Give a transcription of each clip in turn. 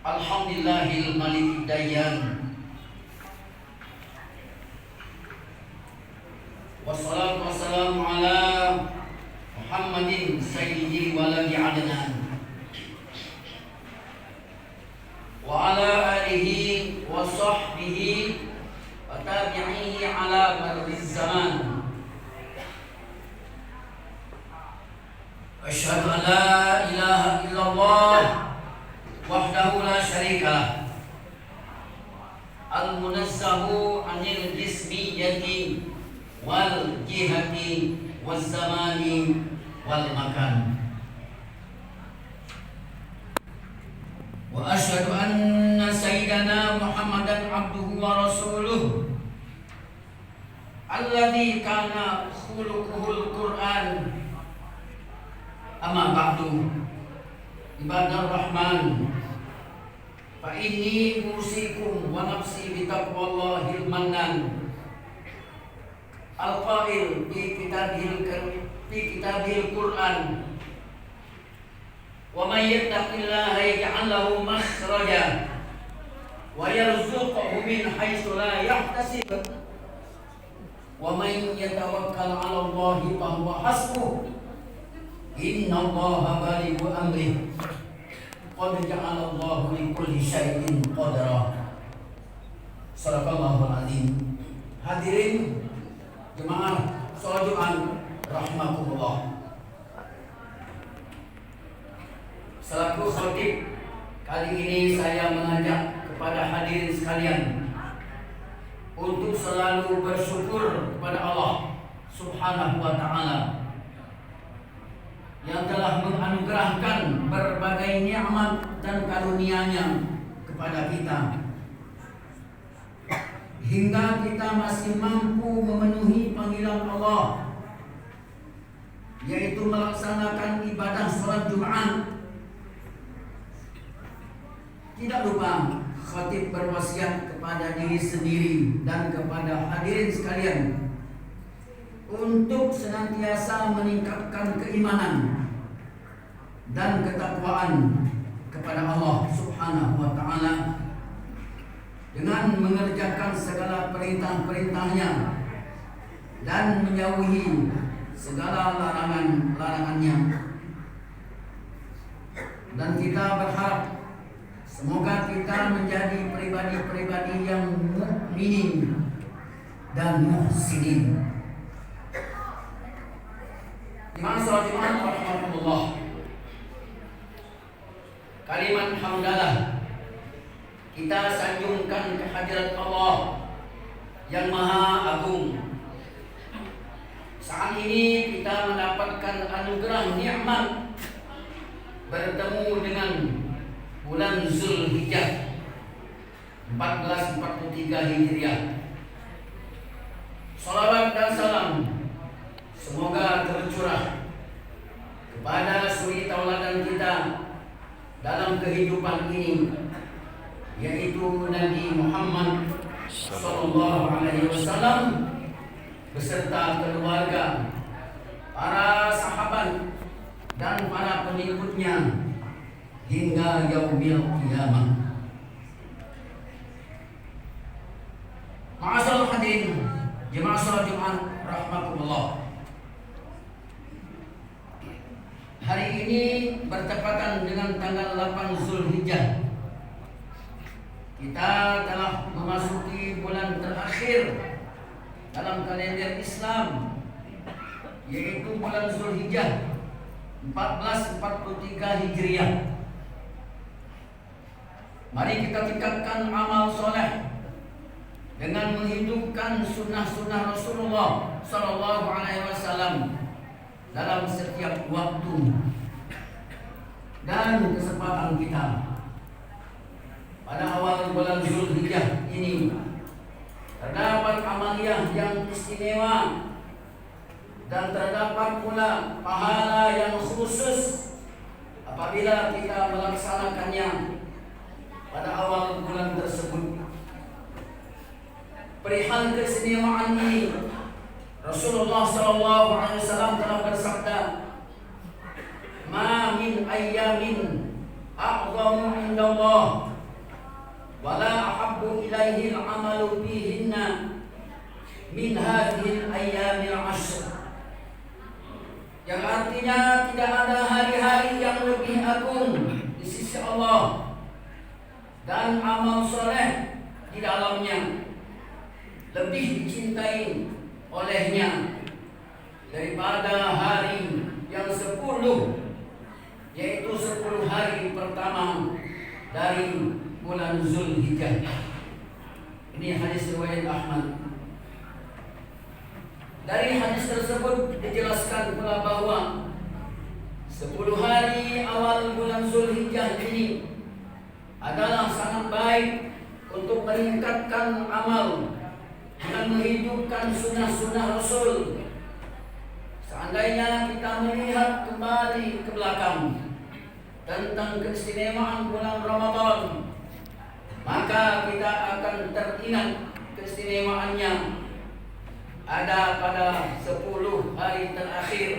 Alhamdulillahil Malikid Dayyan. Wassalatu wassalamu ala Muhammadin sayyidi waladi adnan wa ala alihi wa sahbihi wa tabi'ihi ala marriz zaman. Asyhadu an la ilaha illallah wahdahu la syarika al-munazzahu anil jismiyyati wal jihati wal zamani wal makan. Wa asyhadu anna sayyidana Muhammadan abduhu wa rasuluh alladzi kana khuluquhul Qur'an. Amma ba'du, ibadah rahman, fa inni usikum wa nafsi bi taqwallahil mannan al-qail fi kitabil Qur'an, wa may yattaqillaha yaj'al lahu makhraja wa yarzuqhu min haitsu la yahtasib, wa may yatawakkal 'ala Allahi fa huwa hasbuh. Inna Allaha balighu amrih, qad ja'ala Allahu li kulli syai'in qadara. Shadaqallahul azim. Hadirin jemaah salat Jumat rahimakumullah. Selaku khatib, kali ini saya mengajak kepada hadirin sekalian untuk selalu bersyukur kepada Allah Subhanahu wa taala yang telah menganugerahkan berbagai nikmat dan karunia-Nya kepada kita, hingga kita masih mampu memenuhi panggilan Allah, yaitu melaksanakan ibadah salat Jumat. Tidak lupa khatib berwasiat kepada diri sendiri dan kepada hadirin sekalian untuk senantiasa meningkatkan keimanan dan ketakwaan kepada Allah Subhanahu wa taala dengan mengerjakan segala perintah-perintahnya dan menjauhi segala larangan-larangannya. Dan kita berharap semoga kita menjadi pribadi-pribadi yang mukminin dan muhsinin. Jemaah salat Jumat rahmatullah. Kalimat hamdalah kita sanjungkan kehadirat Allah yang Maha Agung. Saat ini kita mendapatkan anugerah nikmat bertemu dengan bulan Zulhijjah 1443 Hijriah. Salawat dan salam semoga tercurah kepada suri tauladan kita dalam kehidupan ini, yaitu Nabi Muhammad sallallahu alaihi wasallam beserta keluarga, para sahabat dan para pengikutnya hingga yaumil qiyamah. Ma'asyiral hadirin jemaah salat Jumat rahmatullah. Hari ini bertepatan dengan tanggal 8 Zulhijjah. Kita telah memasuki bulan terakhir dalam kalender Islam, yaitu bulan Zulhijjah 1443 Hijriah. Mari kita tingkatkan amal soleh dengan menghidupkan sunnah-sunnah Rasulullah Sallallahu Alaihi Wasallam dalam setiap waktu dan kesempatan kita. Pada awal bulan Zulhijjah ini terdapat amaliyah yang istimewa dan terdapat pula pahala yang khusus apabila kita melaksanakannya pada awal bulan tersebut. Perihal keistimewaan ini, Rasulullah SAW telah bersabda, "Ma min ayyamin a'zamu indallah min hadhil ayyamil ashr, yang artinya tidak ada hari-hari yang lebih agung di sisi Allah dan amal soleh di dalamnya lebih dicintai olehnya daripada hari yang 10, yaitu 10 hari pertama dari bulan Zulhijjah. Ini hadis riwayat Ahmad. Dari hadis tersebut dijelaskan pula bahwa 10 hari awal bulan Zulhijjah ini adalah sangat baik untuk meningkatkan amal dan menghidupkan sunnah-sunnah Rasul. Seandainya kita melihat kembali ke belakang tentang keistimewaan bulan Ramadan, maka kita akan teringat keistimewaannya ada pada 10 hari terakhir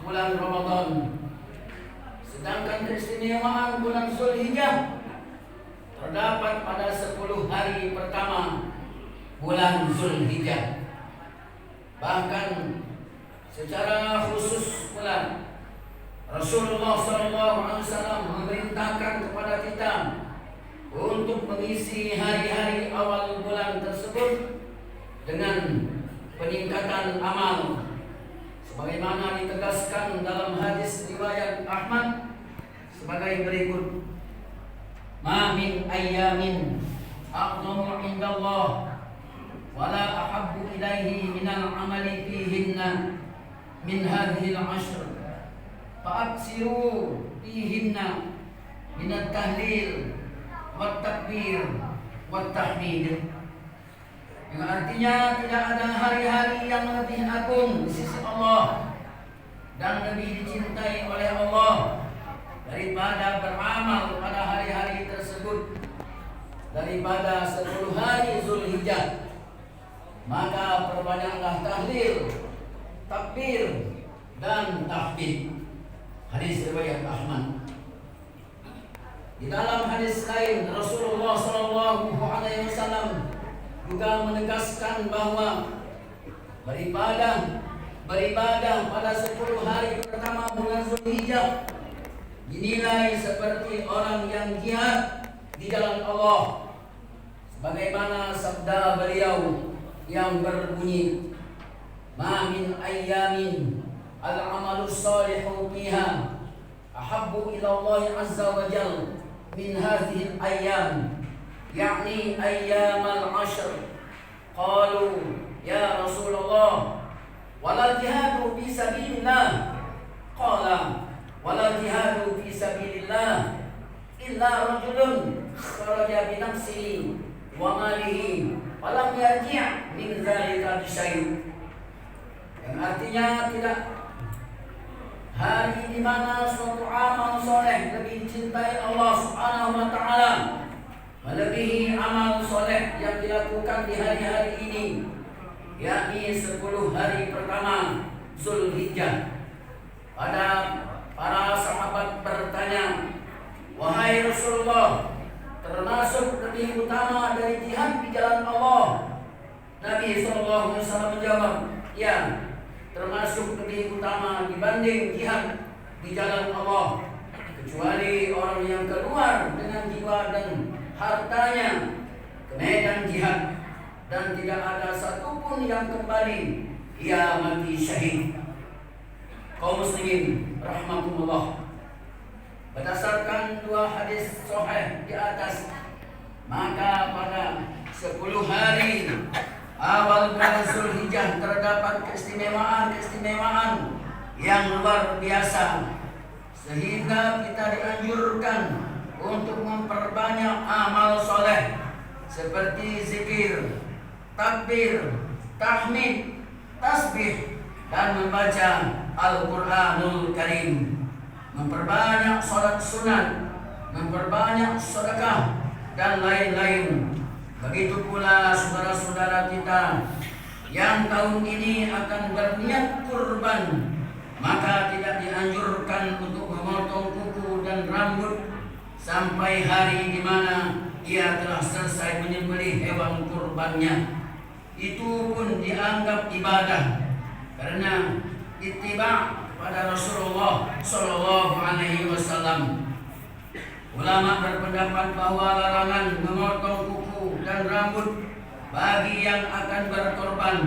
bulan Ramadan. Sedangkan keistimewaan bulan Zulhijjah terdapat pada 10 hari pertama bulan Zulhijjah. Bahkan secara khusus pula Rasulullah SAW memerintahkan kepada kita untuk mengisi hari-hari awal bulan tersebut dengan peningkatan amal, sebagaimana ditegaskan dalam hadis riwayat Ahmad sebagai berikut: Ma min ayyamin a'zamu indallah wala ahabbu ilaihi minal amali fihinna min hadhil ashr fa'aksiru fihinna minat tahlil wat takbir wat tahmid. Yang artinya tidak ada hari-hari yang lebih agung di sisi Allah dan lebih dicintai oleh Allah daripada beramal pada hari-hari tersebut daripada 10 hari Zulhijjah. Maka perbanyaklah tahlil, takbir dan tahmid. Hadis riwayat Ahmad. Di dalam hadis lain Rasulullah SAW juga menegaskan bahwa beribadah pada 10 hari pertama bulan Zulhijjah dinilai seperti orang yang jihad di jalan Allah, sebagaimana sabda beliau yang berbunyi: Ma min ayyamin al-amalus salihu fiha ahabbu ila Allah azza wa jalla min hadhihi al-ayyam, yakni ayyamal ashr. Qalu ya Rasulullah wala jihadu fi sabilillah. Qala wala jihadu fi sabilillah illa rajulun kharaja bi nafsihi wa malihi walam yarji' min dzalika bisyai'. Yang artinya tidak hari di mana suatu amal soleh lebih dicintai Allah Subhanahu wa taala melebihi amal soleh yang dilakukan di hari-hari ini, yakni 10 hari pertama Zulhijjah. Pada para sahabat bertanya, wahai Rasulullah, termasuk lebih utama dari jihad di jalan Allah? Nabi SAW menjawab, ya, termasuk lebih utama dibanding jihad di jalan Allah, kecuali orang yang keluar dengan jiwa dan hartanya ke medan jihad dan tidak ada satupun yang kembali ia mati syahid. Kaum muslimin rahmatullah, berdasarkan 2 hadis sahih di atas, maka pada 10 hari awal bulan Zulhijjah terdapat keistimewaan yang luar biasa, sehingga kita dianjurkan untuk memperbanyak amal soleh seperti zikir, takbir, tahmid, tasbih, dan membaca Al-Quranul Karim, memperbanyak salat sunat, memperbanyak sedekah, dan lain-lain. Begitu pula saudara-saudara kita yang tahun ini akan berniat kurban, maka tidak dianjurkan untuk memotong kuku dan rambut sampai hari di mana ia telah selesai menyembelih hewan kurbannya. itu pun dianggap ibadah karena ittiba pada Rasulullah Shallallahu Alaihi Wasallam. Ulama berpendapat bahwa larangan memotong kuku dan rambut bagi yang akan berkorban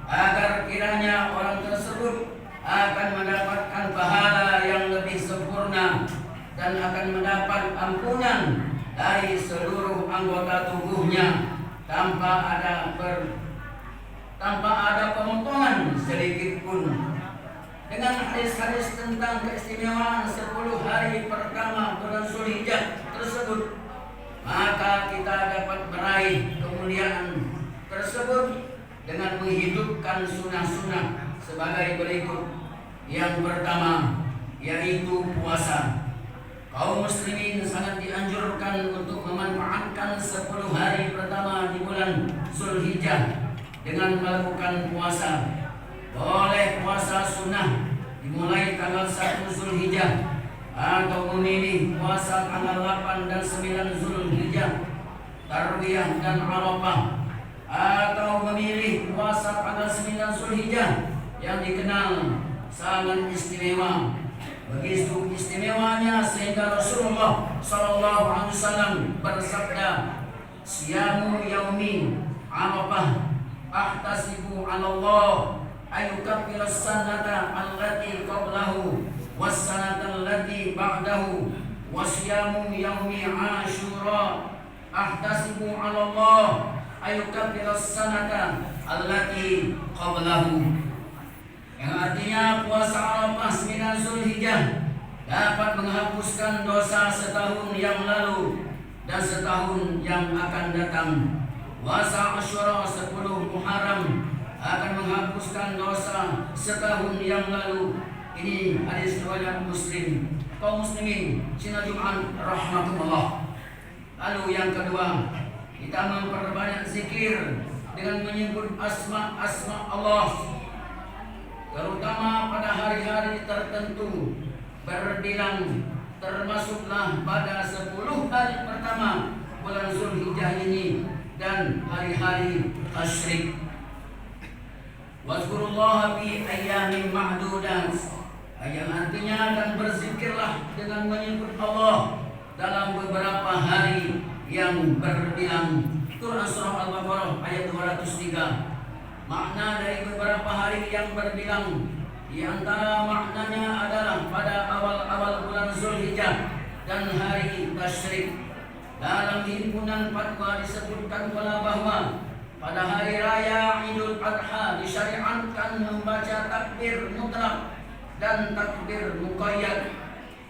agar kiranya orang tersebut akan mendapatkan pahala yang lebih sempurna dan akan mendapat ampunan dari seluruh anggota tubuhnya tanpa ada pemotongan sedikit pun. Dengan hadis-hadis tentang keistimewaan 10 hari pertama bulan Zulhijjah tersebut, maka kita dapat meraih kemuliaan tersebut dengan menghidupkan sunnah-sunnah sebagai berikut. Yang pertama yaitu puasa. Kaum muslimin sangat dianjurkan untuk memanfaatkan 10 hari pertama di bulan Zulhijjah dengan melakukan puasa. Boleh puasa sunnah dimulai tanggal 1 Zulhijjah atau memilih puasa tanggal 8 dan 9 Zulhijjah, Tarwiyah dan Arafah, atau memilih puasa tanggal 9 Zulhijjah yang dikenal sangat istimewa. Begitu istimewanya sehingga Rasulullah Sallallahu Alaihi Wasallam bersabda, "Siyamu yaumi Arafah ahtasibu 'ala Allah ayukaffira as-sanata allati qablahu was-sanata allati ba'dahu wa siyamu yaumi Asyura ahtasibu 'ala Allah ayukaffira as-sanata allati qablahu." Yang artinya puasa Arafah 9 Zulhijjah dapat menghapuskan dosa setahun yang lalu dan setahun yang akan datang. Puasa Asyura 10 Muharram akan menghapuskan dosa setahun yang lalu. Ini hadis riwayat Muslim. Kaum muslimin Sina Jumat rahmatullah. Lalu yang kedua, kita memperbanyak zikir dengan menyebut asma-asma Allah, terutama pada hari-hari tertentu berbilang, termasuklah pada 10 hari pertama bulan Zulhijjah ini dan hari-hari tasyrik. Wazkurullaha fi ayyamin ma'dudat, yang artinya dan berzikirlah dengan menyebut Allah dalam beberapa hari yang berbilang. Quran surah Al-Baqarah ayat 203. Makna dari beberapa hari yang berbilang, di antara maknanya adalah pada awal-awal bulan Zulhijjah dan hari tasyrik. Dalam himpunan fatwa disebutkan pula bahwa pada hari raya Idul Adha disyariatkan membaca takbir mutlak dan takbir muqayyad.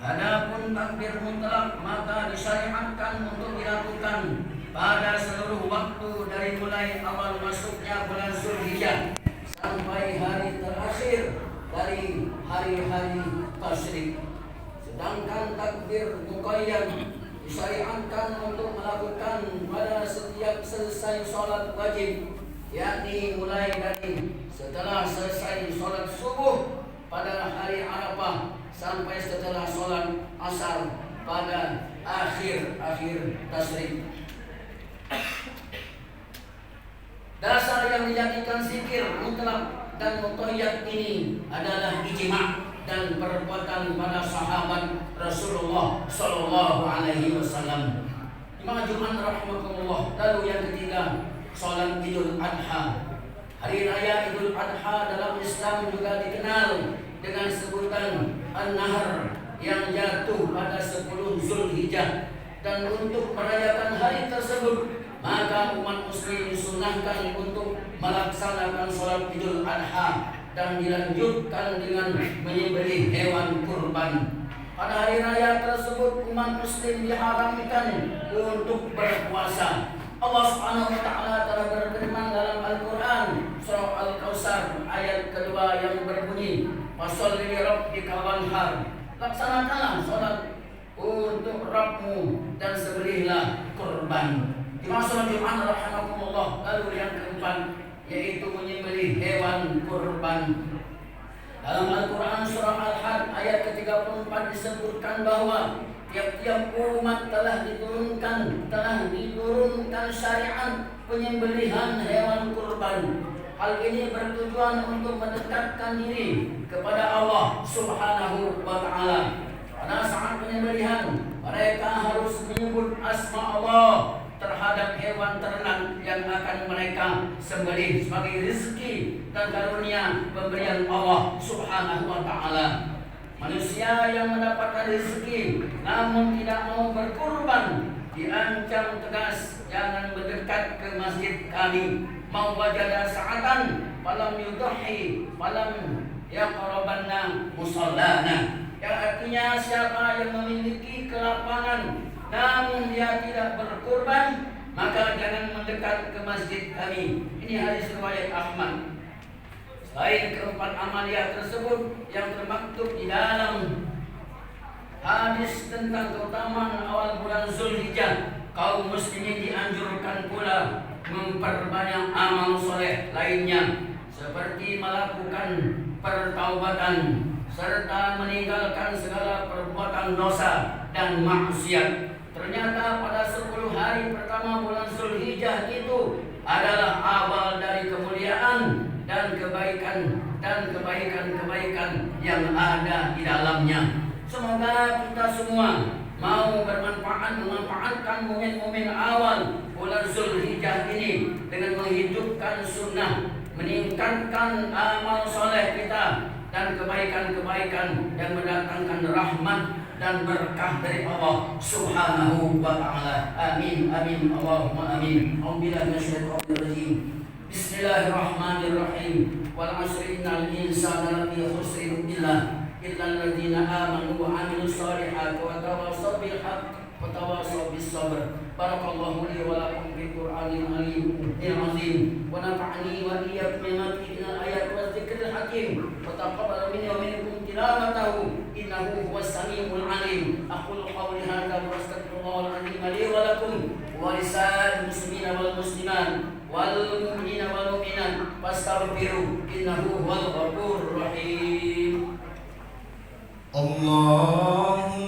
Adapun takbir mutlak maka disyariatkan untuk dilakukan pada seluruh waktu dari mulai awal masuknya bulan Zulhijjah sampai hari terakhir dari hari-hari tasyrik. Sedangkan takbir muqayyad disyariatkan untuk melakukan pada setiap selesai sholat wajib, yakni mulai dari setelah selesai sholat subuh pada hari Arafah sampai setelah sholat asar pada akhir tasyrik. Dasar yang dijadikan zikir mutlak dan muqayyad ini adalah ijma' dan perbuatan para sahabat Rasulullah Sallallahu Alaihi Wasallam. Imam Jumat rahmatullah. Lalu yang ketiga, salat Idul Adha. Hari raya Idul Adha dalam Islam juga dikenal dengan sebutan An-Nahr yang jatuh pada 10 Zulhijjah. Dan untuk merayakan hari tersebut, maka umat muslim disunahkan untuk melaksanakan sholat Idul Adha dan dilanjutkan dengan menyembelih hewan kurban. Pada hari raya tersebut umat muslim diharamkan untuk berpuasa. Allah Subhanahu wa taala telah berfirman dalam Al-Qur'an surah Al-Kautsar ayat kedua yang berbunyi, "Fasholli li rabbika wanhar." Laksanakanlah sholat untuk Rabbmu dan sembelihlah kurban. Dimaksud Tuhan rahmatullah. Lalu yang keempat yaitu menyembelih hewan kurban. Dalam Al-Quran surah Al-Had ayat ke-13 34 disebutkan bahwa tiap-tiap umat telah diturunkan syariat penyembelihan hewan kurban. Hal ini bertujuan untuk mendekatkan diri kepada Allah Subhanahu wa Ta'ala. Pada saat penyembelihan, mereka harus menyebut asma Allah terhadap hewan ternak yang akan mereka sembelih sebagai rezeki dan karunia pemberian Allah Subhanahu wa Ta'ala. Manusia yang mendapatkan rezeki namun tidak mau berkurban diancam tegas, jangan mendekat ke masjid kami. Mau wajada sa'atan falam yudhi falam yaqrabanna musallana. Yang artinya siapa yang memiliki kelapangan namun dia tidak berkurban, maka jangan mendekat ke masjid kami. Ini hadis riwayat Ahmad. Selain keempat amalia tersebut yang termaktub di dalam hadis tentang keutamaan awal bulan Zulhijjah, kaum muslimin dianjurkan pula memperbanyak amal soleh lainnya seperti melakukan pertaubatan serta meninggalkan segala perbuatan dosa dan maksiat. Ternyata pada 10 hari pertama bulan Zulhijjah itu adalah awal dari kemuliaan dan kebaikan yang ada di dalamnya. Semoga kita semua mau memanfaatkan momen-momen awal bulan Zulhijjah ini dengan menghidupkan sunnah, meningkatkan amal soleh kita dan kebaikan-kebaikan yang mendatangkan rahmat dan berkah dari Allah Subhanahu wa Ta'ala. Amin amin Allahumma amin. A'udzubillahi minasyaitonir rajim. Bismillahirrahmanirrahim. Wal 'asri innal insana lafi khusrin illa alladziina aamanu wa 'amilus shalihaati wa tawassaw bil haqqi wa tawassaw bis sabr. Barakallahu li wa lakum bil Qur'anil azim wa nafa'ani wa iyyakum bima fihi minal ayati waz zikril hakim wa taqabbal minni wa minkum tilawatahu innahu huwas samiul alim. Aqulu qawli hadza wa astaghfirullahal azim li wa lakum wa lisa'il muslimina wal muslimat wal mu'minina wal mu'minat fastaghfiru innahu huwal ghafurur rahim. Allah